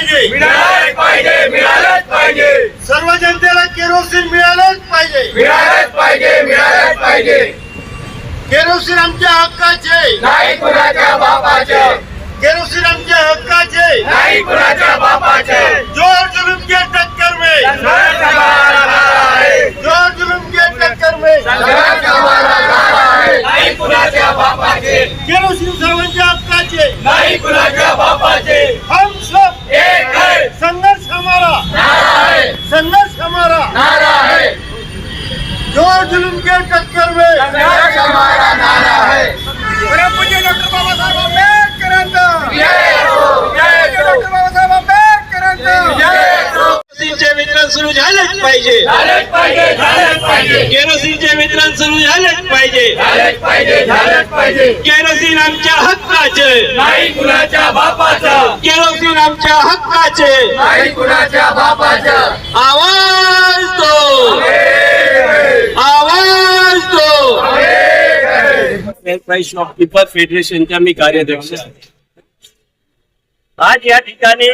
पाहिजे, मिळालेच पाहिजे, मिळालेच पाहिजे, सर्व जनतेला केरोसिन मिळालंच पाहिजे, मिळालेच पाहिजे, मिळालेच पाहिजे. केरोसिन आमच्या हक्काचे, नाही कुणाच्या बापाचे, केरोसिन आमच्या हक्काचे, नाही कुणाच्या बापाचे. जोर जुलूम के टक्कर में, संघर्ष हमारा नारा है, जोर जुलूम के टक्कर में, संघर्ष हमारा नारा है. नाही कुणाच्या बापाचे, केरोसिन सर्वांच्या हक्काचे, नाही कुणाच्या बापाचे. हम सब एक है, संघर्ष हमारा, नारा है, संघर्ष हमारा, नारा है. जोर जुलूम के टक्कर में. संघर्ष हमारा नारा है. परमपूज्य डॉक्टर बाबासाहेब आंबेडकरांचा जय हो, जय हो, डॉक्टर बाबासाहेब आंबेडकरांचा जय हो. केरोसिनचे वितरण सुरू झालेच पाहिजे, झालेच पाहिजे, झालेच पाहिजे, केरोसिनचे वितरण सुरू झालेच पाहिजे, झालेच पाहिजे, झालेच पाहिजे. केरोसिन आमच्या हक्काचे, नाही कुणाच्या बापाचं, केरोसिन आमच्या हक्काचे, नाही कुणाच्या बापाचं. आवाज दो, आवाज दो. प्राइस शॉपकीपर फेडरेशनच्या मी कार्याध्यक्ष आहे. आज या ठिकाणी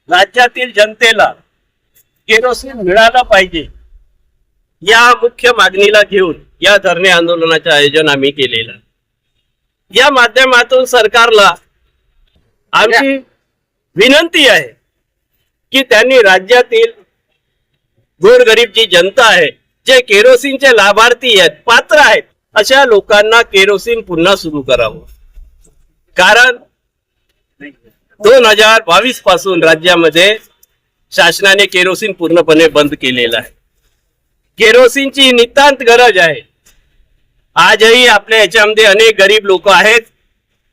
राज्यातील जनतेला केरोसिन मिळालं पाहिजे या मुख्य मागणीला घेऊन या धरणे आंदोलनाचे आयोजन आम्ही केलेलं. या माध्यमातून सरकारला आमची विनंती आहे की त्यांनी राज्यातील गोरगरीब जी जनता आहे, जे केरोसिनचे लाभार्थी आहेत, पात्र आहेत, अशा लोकांना केरोसिन पुन्हा सुरू करावं. कारण 2022 पासून राज्यामध्ये शासनाने केरोसिन पूर्णपणे बंद केलेलं आहे. केरोसिनची नितांत गरज आहे. आजही आपल्या याच्यामध्ये अनेक गरीब लोक आहेत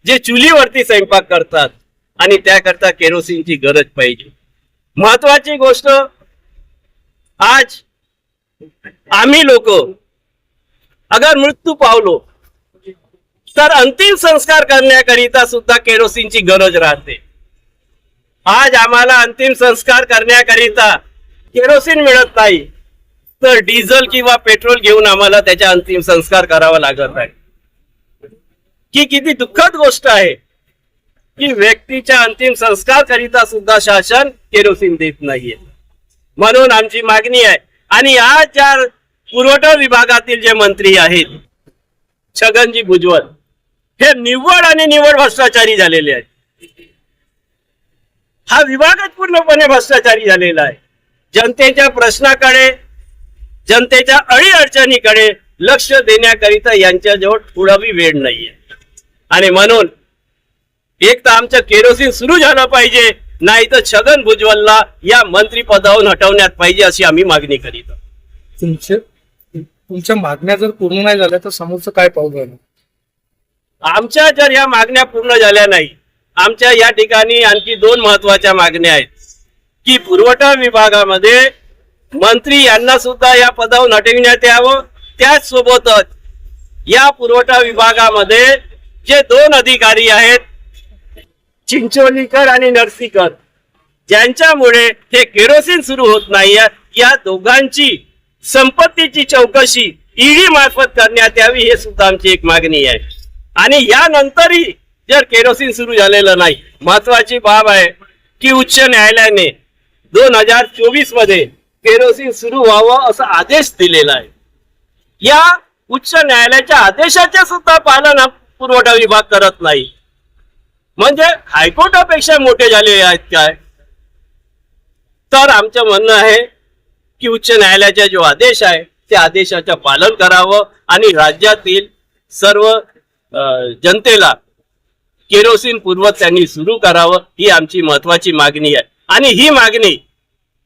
जे चुलीवरती स्वयंपाक करतात आणि त्याकरता केरोसिनची गरज पाहिजे. महत्वाची गोष्ट, आज आम्ही लोक अगर मृत्यू पावलो तर अंतिम संस्कार करण्याकरिता सुद्धा केरोसिनची गरज राहते. आज आम्हाला अंतिम संस्कार करण्याकरिता केरोसिन मिळत नाही, तर डिझेल किंवा पेट्रोल घेऊन आम्हाला त्याचा अंतिम संस्कार करावा लागत आहे. ही किती दुःखद गोष्ट आहे की व्यक्तीच्या अंतिम संस्कार करिता सुद्धा शासन केरोसिन देत नाहीये. म्हणून आमची मागणी आहे. आणि आज ज्या पुरवठा विभागातील जे मंत्री आहेत, छगनजी भुजबळ, हे निव्वळ आणि निव्वळ भ्रष्टाचारी झालेले आहेत. हा विभागच पूर्णपणे भ्रष्टाचारी झालेला आहे. जनतेच्या प्रश्नाकडे, जनतेच्या अडी अडचणीकडे लक्ष देण्याकरिता यांच्याजवळ थोडाही वेळ नाहीये. आणि म्हणून एक तर आमचं केरोसिन सुरू झालं पाहिजे, नाही तर छगन भुजबळला या मंत्री पदावरून हटवण्यात पाहिजे, अशी आम्ही मागणी करीत आहोत. तुमच्या मागण्या जर पूर्ण नाही झाल्या तर समोरचं काय पाऊल राहिलं? आमच्या जर या मागण्या पूर्ण झाल्या नाही, आमच्या या ठिकाणी आणखी 2 महत्वाच्या मागण्या आहेत की पुरवठा विभागामध्ये मंत्री यांना सुद्धा या पदावरून हटविण्यात यावं. त्याच सोबतच या पुरवठा विभागामध्ये जे 2 अधिकारी आहेत, चिंचोलीकर आणि नरसीकर, ज्यांच्यामुळे हे केरोसिन सुरू होत नाही, या दोघांची संपत्तीची चौकशी ईडी मार्फत करण्यात यावी, हे सुद्धा आमची एक मागणी आहे. आणि यानंतरही जर केरोसिन सुरू झालेलं नाही, महत्वाची बाब आहे की उच्च न्यायालयाने 2024 मध्ये केरोसिन सुरू व्हावं असा आदेश दिलेला आहे. या उच्च न्यायालयाच्या आदेशाचे सुद्धा पालन पुरवठा विभाग करत नाही. म्हणजे हायकोर्टापेक्षा मोठे झाले आहेत काय? तर आमचं म्हणणं आहे की उच्च न्यायालयाचा जो आदेश आहे त्या आदेशाचं पालन करावं आणि राज्यातील सर्व जनतेला केरोसिन पूर्वक त्यांनी सुरू करावं, ही आमची महत्वाची मागणी आहे. आणि ही मागणी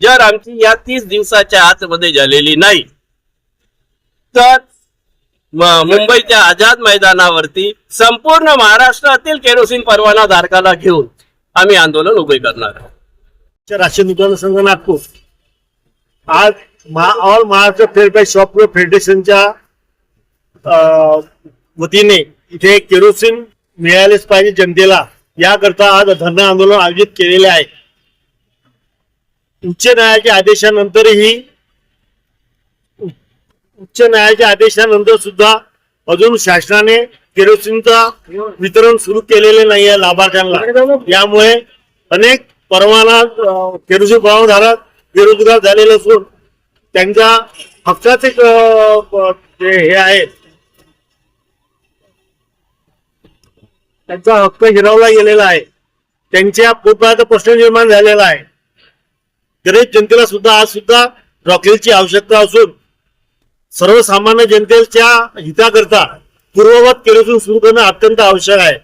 जर आमची या 30 दिवसाच्या आतमध्ये झालेली नाही तर मुंबईच्या आझाद मैदानावरती संपूर्ण महाराष्ट्रातील केरोसिन परवाना धारकाला घेऊन आम्ही आंदोलन उभे करणार आहोत. राशन दुकान संघ नागपूर आज all Maharashtra fair price shop फेडरेशनच्या वतीने इथे केरोसिन मिळालेच पाहिजे जनतेला, याकरता आज धरणं आंदोलन आयोजित केलेले आहे. उच्च न्यायालयाच्या आदेशानंतर सुद्धा अजून शासनाने केरोसिनचं वितरण सुरू केलेले नाही आहे लाभार्थ्यांना. यामुळे अनेक परवाना केरोसिन परवानाधारक बेरोजगार झालेले असून त्यांच्या हक्काचे जे हे आहे त्यांचा हक्क हिरावला गेलेला आहे. त्यांच्या पोटपाण्याचा प्रश्न निर्माण झालेला आहे. गरीब जनतेला सुद्धा आज सुद्धा रॉकेलची आवश्यकता असून सर्वसामान्य जनतेच्या हिताकरता पूर्ववत केरोसिन सुरू करणं अत्यंत आवश्यक आहे.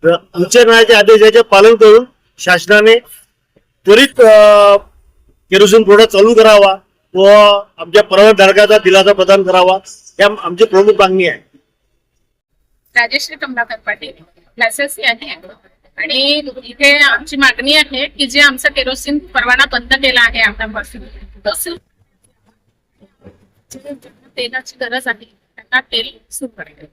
उच्च न्यायालयाच्या आदेशाचे पालन करून शासनाने त्वरित केरोसिन पुरवठा चालू करावा व आमच्या परवानाधारकाचा दिलासा प्रदान करावा या आमची प्रमुख मागणी आहे. राजेश्री कमलाकर पाटील लायसन्सी आहे आणि इथे आमची मागणी आहे की जे आमचा केरोसिन परवाना बंद केला आहे आतापासून तसं तेलाची गरज आहे त्यांना तेल सुरू करायचं.